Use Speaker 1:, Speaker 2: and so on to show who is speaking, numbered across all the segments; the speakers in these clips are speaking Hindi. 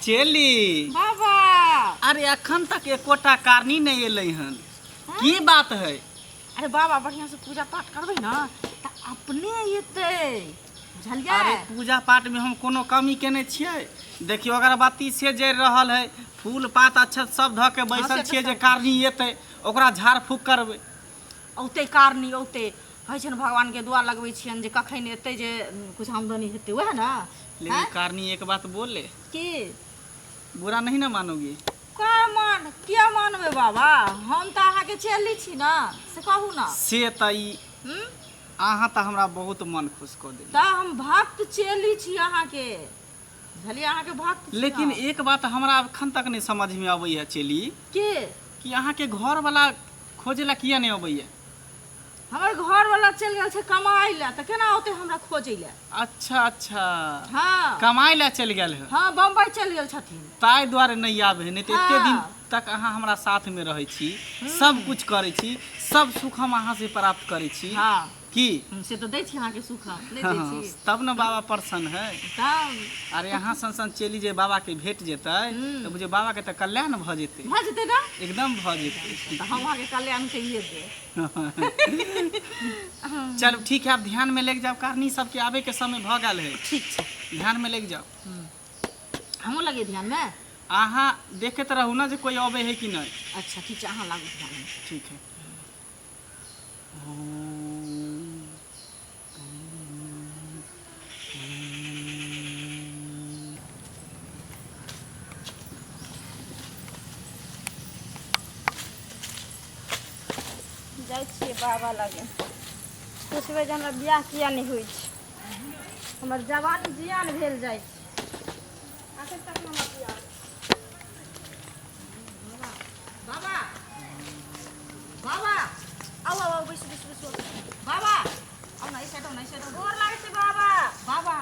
Speaker 1: चेली
Speaker 2: बाबा
Speaker 1: अरे अखन तक एकोटा कारनी नहीं एलै हन की बात है?
Speaker 2: अरे बाबा बढ़िया से पूजा पाठ करबै ना त अपने एतै बुझलियै।
Speaker 1: अरे पूजा पाठ में हम कोनो कमी केने छियै? देखियो अगरबत्ती से जरि रहल है, फूल पात अच्छत सब ध के बैसल छियै जे कारनी एतै ओकरा झाड़ फूक करबै।
Speaker 2: औते कारनी औते कहै छै ने भगवान के दुआ लगबै छियन जे कखन एतै जे कुछ आमदनी हेतै वह ना।
Speaker 1: लेकिन कारनी एक बात बोले,
Speaker 2: की
Speaker 1: बुरा नहीं ना मानोगी?
Speaker 2: क्या मानबै बाबा, हम त अहाँ के चेली छी ना, से कहू ना।
Speaker 1: से तई अहाँ त हमरा बहुत मन खुश क देली।
Speaker 2: त हम भक्त चेली छी अहाँ के, बुझलियै अहाँ के भक्त छी।
Speaker 1: लेकिन एक बात हमरा अखन तक नहीं समझ में आबै है चेली
Speaker 2: के
Speaker 1: कि अहाँ के घर वाला खोजेला किया नहीं आबै है?
Speaker 2: हमर घर वाला चल गेल छै कमाई ला, त केना औते हमरा खोजै ला?
Speaker 1: अच्छा अच्छा
Speaker 2: हाँ
Speaker 1: कमाई ला चल गेल है,
Speaker 2: हाँ बम्बई चल गेल छथिन
Speaker 1: ताई द्वारे नहीं आबे है। नहीं तो एते दिन
Speaker 2: हाँ।
Speaker 1: तक अहाँ हमरा साथ में रहै छी, सब कुछ करै छी, सब सुख हम अहाँ से प्राप्त करै छी।
Speaker 2: हाँ
Speaker 1: की
Speaker 2: से तो दै छी अहाँ के सुख ले
Speaker 1: हाँ,
Speaker 2: दै
Speaker 1: हाँ,
Speaker 2: छी
Speaker 1: तब न बाबा प्रसन्न है।
Speaker 2: तब
Speaker 1: अरे यहाँ सन चेली जे बाबा के भेट जेतै तो मुझे बाबा के त कल्याण भ जेतै,
Speaker 2: भ जेतै ना,
Speaker 1: एकदम भ जेतै।
Speaker 2: त हम अहाँ के कल्याण कहिए दे।
Speaker 1: चलो ठीक है, आप ध्यान में लेके जाओ, कारनी सबके आवे के समय भ गल है,
Speaker 2: ठीक छै
Speaker 1: ध्यान में लेके जाओ।
Speaker 2: हमहूँ लगे ध्यान में।
Speaker 1: अहाँ देखते रहू ना जे कोई आवे है कि नहीं।
Speaker 2: अच्छा ठीक छै, अहाँ लागू ध्यान में।
Speaker 1: ठीक है।
Speaker 3: जाइ छियै बाबा लगे, पुछबै जे हमरा बियाह किया नहीं होइ छै, हमर जवानी जियान भेल जाइ छै। आखिर तक हमर बियाह
Speaker 2: बाबा बाबा आओ आओ बैसो बैसो बैसो बाबा आओ ना, ऐसे ना ऐसे
Speaker 3: गोर लागै छै बाबा।
Speaker 2: बाबा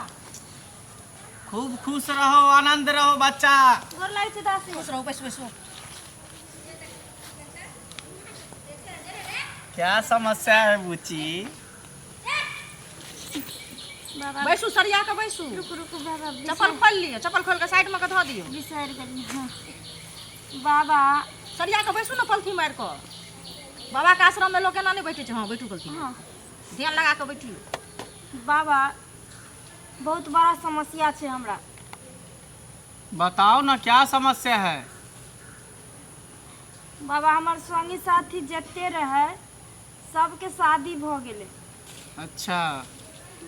Speaker 1: खूब खुश रहो, आनंद रहो बच्चा।
Speaker 3: गोर लागै छै दासी।
Speaker 2: खुश रहो, बैसो बैसो।
Speaker 1: क्या समस्या है बुची?
Speaker 3: बाबा
Speaker 2: बैसू सरिया के बैसू।
Speaker 3: रुकू रुकू बाबा,
Speaker 2: चप्पल खोल लियो, चप्पल खोल के साइड में के धो दियो।
Speaker 3: बिसरि गेली। हाँ बाबा
Speaker 2: सरिया के बैसू ना पलथी मार के। बाबा के आश्रम में लोग केना नहीं बैठे छै? हाँ बैठू पलथी में,
Speaker 3: हाँ
Speaker 2: ध्यान लगा के बैठियो।
Speaker 3: बाबा बहुत बड़ा समस्या छै हमरा।
Speaker 1: बताओ ना क्या समस्या है?
Speaker 3: बाबा हमर संगी साथी जते रहे सबके शादी भ गेलै,
Speaker 1: अच्छा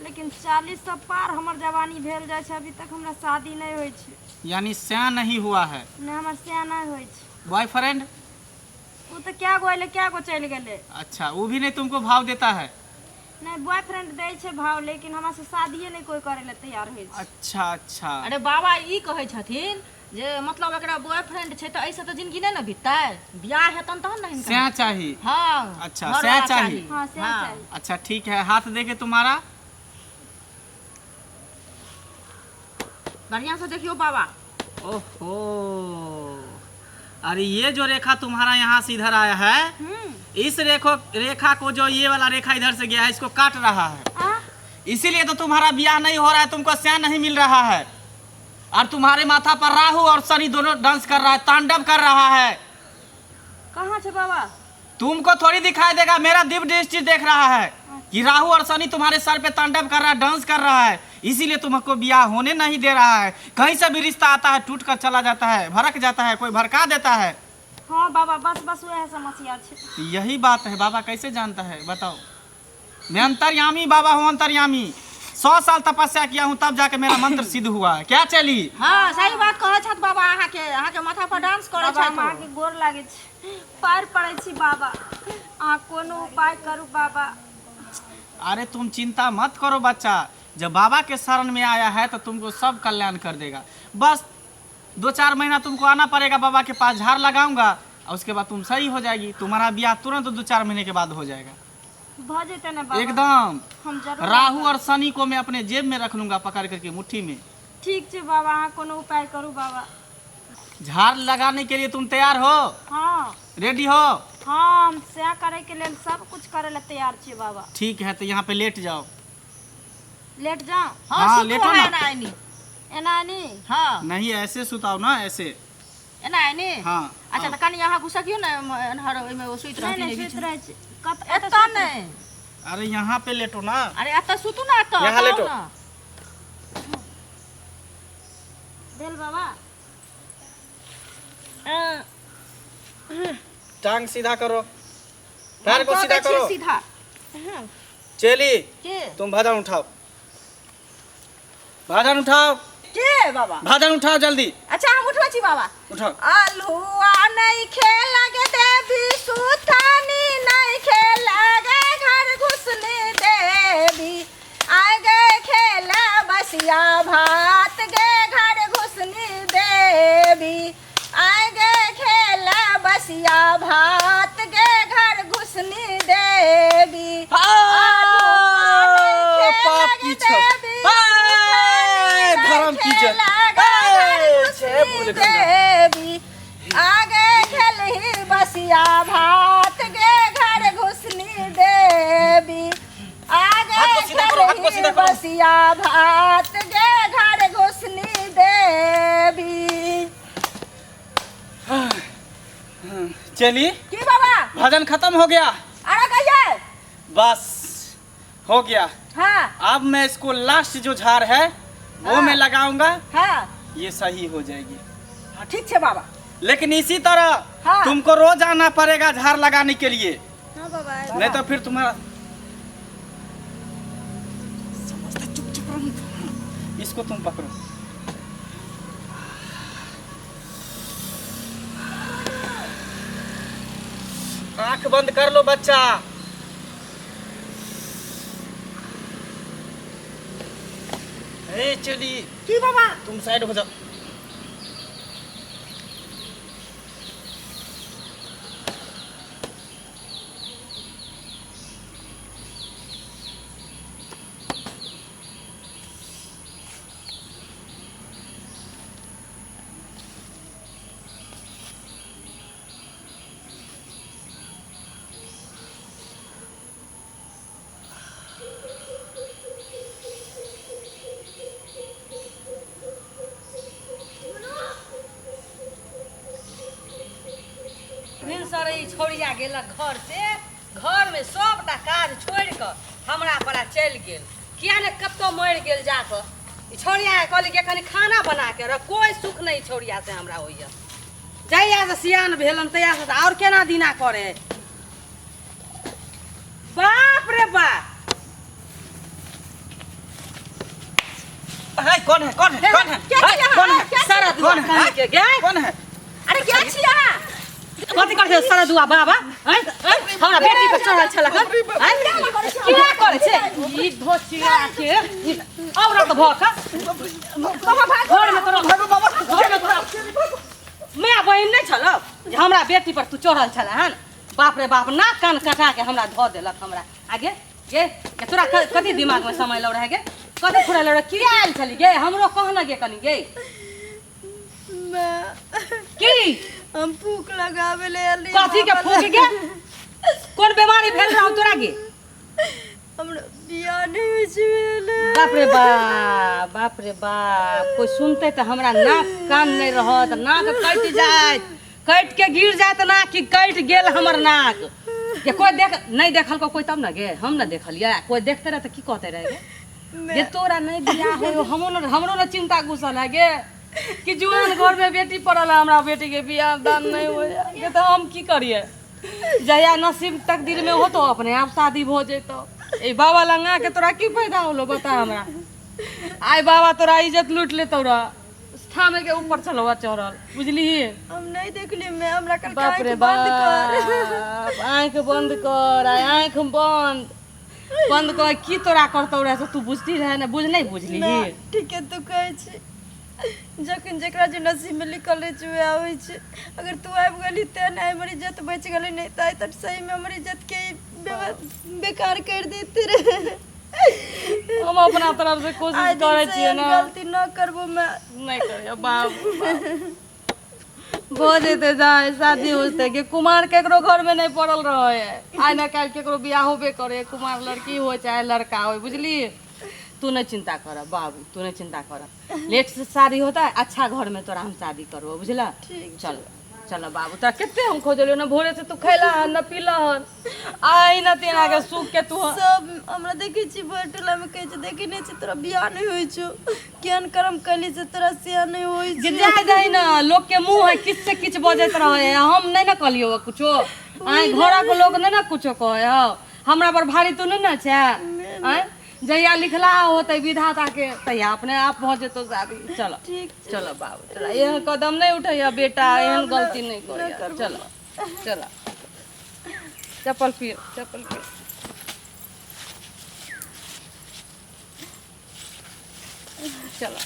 Speaker 3: लेकिन 40 से पार हमर जवानी भेल जाइ छै, अभी तक हमरा शादी नहीं होइ छै।
Speaker 1: यानी स्याह नहीं हुआ है।
Speaker 3: नहीं हमर से नहीं होइ छै।
Speaker 1: बॉयफ्रेंड?
Speaker 3: वो तो क्या गो अइले क्या गो चल गेले।
Speaker 1: अच्छा वो भी नहीं तुमको भाव देता है?
Speaker 3: नहीं बॉयफ्रेंड दै छै भाव, लेकिन हमरा से शादिये नहीं कोई करे ला तैयार होइ छै।
Speaker 1: अच्छा अच्छा
Speaker 2: अरे बाबा ई कहै छथिन जे मतलब एकरा बॉयफ्रेंड छै त ऐसे त जिंदगी नहीं ना बीततै, बियाह हेतन तहन ना हिनका।
Speaker 1: स्याह चाहिए?
Speaker 2: हाँ
Speaker 1: अच्छा,
Speaker 2: घर
Speaker 1: स्याह
Speaker 2: वाला
Speaker 1: चाहिए।
Speaker 3: हाँ से
Speaker 2: हाँ।
Speaker 3: चाहिए।
Speaker 1: अच्छा ठीक है, हाथ देके तुम्हारा।
Speaker 2: बढ़िया से देखियो बाबा।
Speaker 1: ओहो अरे ये जो रेखा तुम्हारा यहाँ से इधर आया है, इस रेखा को जो ये वाला रेखा इधर से गया है इसको काट रहा है, इसीलिए तो तुम्हारा ब्याह नहीं हो रहा है, तुमको स्याह नहीं मिल रहा है। और तुम्हारे माथा पर राहु और शनि दोनों डांस कर रहा है, तांडव कर रहा है।
Speaker 3: कहाँ छे बाबा?
Speaker 1: तुमको थोड़ी दिखाई देगा, मेरा दिव्य दृष्टि देख रहा है कि राहु और शनि तुम्हारे सर पे तांडव कर रहा है, डांस कर रहा है, इसीलिए तुमको ब्याह होने नहीं दे रहा है। कहीं से भी रिश्ता आता है टूट कर चला जाता है, भड़क जाता है, कोई भड़का देता है।
Speaker 3: हाँ बाबा बस बस वह समस्या छे।
Speaker 1: यही बात है। बाबा कैसे जानता है बताओ? मैं अंतर्यामी बाबा हूँ, अंतर्यामी। 100 साल तपस्या किया हूँ तब जाके मेरा मंत्र सिद्ध हुआ है। क्या चली?
Speaker 2: हाँ सही बात कहै छथ बाबा, अहाँ के माथा पर डांस करै
Speaker 3: बाबा
Speaker 2: छथ।
Speaker 3: हम अहाँके गोर लागै छी, पार पड़ै छी बाबा, अहाँ कोनो उपाय करू बाबा।
Speaker 1: अरे तुम चिंता मत करो बच्चा, जब बाबा के शरण में आया है तो तुमको सब कल्याण कर देगा। बस 2-4 महीना तुमको आना पड़ेगा, बाबा के पास झाड़ लगाऊंगा और उसके बाद तुम सही हो जाएगी। तुम्हारा ब्याह तुरंत 2-4 महीने के बाद हो जाएगा
Speaker 3: भ जेते ना बाबा?
Speaker 1: एकदम।
Speaker 3: हम जरूर।
Speaker 1: राहु और शनि को मैं अपने जेब में रख लूंगा पकड़ करके मुट्ठी में।
Speaker 3: ठीक छे बाबा, अहाँ कोनो उपाय करू बाबा।
Speaker 1: झाड़ लगाने के लिए तुम तैयार हो?
Speaker 3: हाँ
Speaker 1: रेडी हो?
Speaker 3: हाँ हम सेवा करे के लिए सब कुछ करे ला तैयार छे बाबा।
Speaker 1: ठीक है तो यहाँ पे लेट जाओ।
Speaker 3: लेट जाओ?
Speaker 1: हाँ,
Speaker 2: सुतो
Speaker 1: लेटो ना।
Speaker 2: है ना आइनी।
Speaker 3: एनानी
Speaker 2: हाँ
Speaker 1: नहीं ऐसे सुताओ ना, ऐसे।
Speaker 2: एना है नी
Speaker 1: हाँ
Speaker 2: अच्छा तो कनी यहाँ घुसकियो ना हर ओइ में वो सुइत रहती
Speaker 3: नहीं
Speaker 2: है
Speaker 3: सुत रहे छी कत
Speaker 2: एता नहीं
Speaker 1: अरे यहाँ पे लेटो ना।
Speaker 2: अरे एता सुतू ना एता
Speaker 1: यहाँ लेटो।
Speaker 3: भेल बाबा
Speaker 1: टांग सीधा करो, पैर को सीधा करो।
Speaker 2: सीधा
Speaker 1: चेली
Speaker 2: के
Speaker 1: तुम भाजन उठाओ, भाजन उठाओ,
Speaker 2: के बाबा
Speaker 1: भाजन उठाओ जल्दी
Speaker 2: अच्छा हम उठवा छी बाबा
Speaker 1: उठाओ।
Speaker 2: आलूआ नहीं खेला के देवी सुथानी नहीं खेला गे घर घुसने देवी आगे खेला बसिया भात गे घर घुसने देवी आगे खेला बसिया भात गे घर घुसने देवी
Speaker 1: पाप की धर्म की
Speaker 2: देवी आगे खेलही बसिया भात गे घर घुसनी देवी आगे खेलही बसिया भात गे घर घुसनी देवी।
Speaker 1: चली
Speaker 2: की बाबा
Speaker 1: भजन खत्म हो गया,
Speaker 2: अरे कहिए
Speaker 1: बस हो गया।
Speaker 2: हाँ
Speaker 1: अब मैं इसको लास्ट जो झाड़ है वो
Speaker 2: हाँ।
Speaker 1: मैं लगाऊंगा,
Speaker 2: हाँ
Speaker 1: ये सही हो जाएगी।
Speaker 2: ठीक है बाबा
Speaker 1: लेकिन इसी तरह
Speaker 2: हाँ।
Speaker 1: तुमको रोज आना पड़ेगा झाड़ लगाने के लिए,
Speaker 3: हाँ बाबा
Speaker 1: नहीं तो फिर तुम्हारा समझते। चुप चुप रहो, इसको तुम पकड़ो। आंख बंद कर लो बच्चा। ए चली
Speaker 2: की बाबा
Speaker 1: तुम साइड हो जाओ।
Speaker 2: भिनसर ई छोड़िया गेलक घर से, घर में सबटा काज छोड़ कर हमरा पड़ा चलि गेल। किया ने कतो मर गेल जाकर ई छोड़िया कहली कि कनी खाना बना के रख, कोई सुख नहीं छोड़िया से हमरा होइया। जहिया से सियान भेलन तहिया से और केना दिना करे। बाप रे बाप
Speaker 1: हाय कौन है कौन है कौन है
Speaker 2: क्या
Speaker 1: हाय,
Speaker 2: किया?
Speaker 1: कौन है
Speaker 2: क्या
Speaker 1: सारा
Speaker 2: किया?
Speaker 1: कौन है
Speaker 2: के गए?
Speaker 1: कौन है?
Speaker 2: अरे क्या छिया कथी करते सारा दुआ बाबा हैं हमरा बेटी पर चढ़ल छला हन क्या करे छे ई धोचिया के औरत भक बाबा भाग घर में करो घर में करो मैं बहन नहीं छल जे हमरा बेटी पर तू चढ़ल छला हन। बाप रे बाप ना कान कटा के हमरा धो देलक। हमरा आगे गे के तोरा कथी दिमाग में समय लौ रहे गे कथी फुरा लौ की आयल छली गे हमरो कहना गे कनी गे की
Speaker 3: हम फूक लगावे ले आली
Speaker 2: कथी के फूक गे कोन बीमारी भेल रहौ तोरा गे
Speaker 3: हमरा बियाह नहीं होइ छै
Speaker 2: बाप रे बाप बाप रे बाप कोई सुनते तो हमरा नाक कान नहीं रहत नाक कट जाए कट के गिर जाए नाक कि कट गेल हमर नाक ये कोई देख नहीं देखल को कोई तब ना गे हम ना देखलिए कोई देखते रहे तो की कहते रहे गे ये तोरा नहीं बियाह हो हमरो ना चिंता घुसल है गे कि जुआन घर में बेटी पड़ल है हमरा बेटी के बियाह दान नहीं हो ये तो हम की करिए जया नसीब तकदीर में हो तो अपने आप शादी हो जेतो। ए बाबा लंगा के तोरा की फायदा होलो बता हमरा आय बाबा तोरा इज्जत लूट ले तोरा थामे के ऊपर चलवा चढ़ल बुझली
Speaker 3: हम नहीं देखली मैं हमरा कल
Speaker 2: बाप रे बाप आँख बंद कर आँख बंद बंद कर की तोरा करतौ रे से तू बुझती रहे ना बुझ नहीं बुझली
Speaker 3: ठीक है तू कहै छी जखन जेकरा जे नसीब में लिखल रहे छै वएह होइ छै। अगर तू आबि गेली ते नहीं हमर इज्जत बच गेलै नहीं त सही में हमर इज्जत के बेकार कर देते रहे।
Speaker 2: हम अपना तरफ से कोशिश करे छियै ना
Speaker 3: गलती न करबो मैं
Speaker 2: नहीं करियो बाप हो जेते जाए शादी होते के कुमार केकरो घर में नहीं पड़ल रहे आइ ना काल्हि केकरो बियाह होबे करे कुमार लड़की हो चाहे लड़का हो बुझली तू नहीं चिंता कर बाबू, तू नहीं चिंता कर। लेट से शादी होता है, अच्छा घर में तोरा हम शादी करबो, बुझला?
Speaker 3: ठीक
Speaker 2: चल चलो बाबू, तोरा कितने हम खोजलियो ना, भोरे से तू खैला हन न पीला हन, आई न तीन आगे सूख के तू
Speaker 3: सब हमरा देखे छी टोला में कहे छै देखी नहीं छै तोरा बियाह नहीं होई छौ, केहन कर्म कैली से तोरा से नहीं होई छै।
Speaker 2: जाय दही ना, लोग के मुंह है किछ से किछ बजत रहे, हम नहीं ना कहलियो कुछो, आई घोड़ा के लोग नहीं ना कुछो कहे हो, हमरा पर भारी तू नहीं ना छै। आई जहिया लिखला होते विधाता के तहिया अपने आप भ जेतो शादी। चलो
Speaker 3: ठीक
Speaker 2: चलो बाबू, चलो एहन कदम नहीं उठैया बेटा, एहन गलती नहीं करिया। चलो चलो चप्पल पियो, चप्पल पियो। चलो